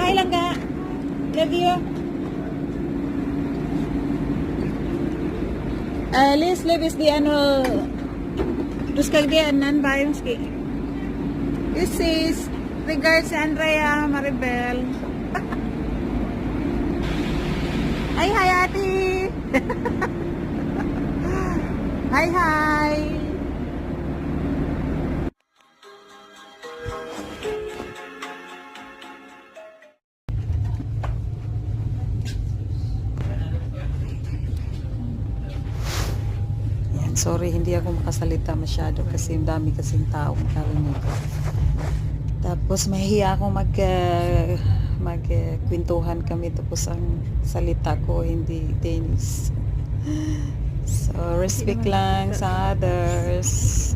Hi lang ga. Love you. Liz, live is the ano, terus kag di anan bayong ski. This is regards Andrea Maribel. Hi, hi, ate. Hi, hi. Yan, sorry, hindi ako makasalita masyado kasi dami kasing taong karinig. Tapos mahiya ako magkwentuhan kami tapos ang salita ko hindi Danish. So respect lang sa others.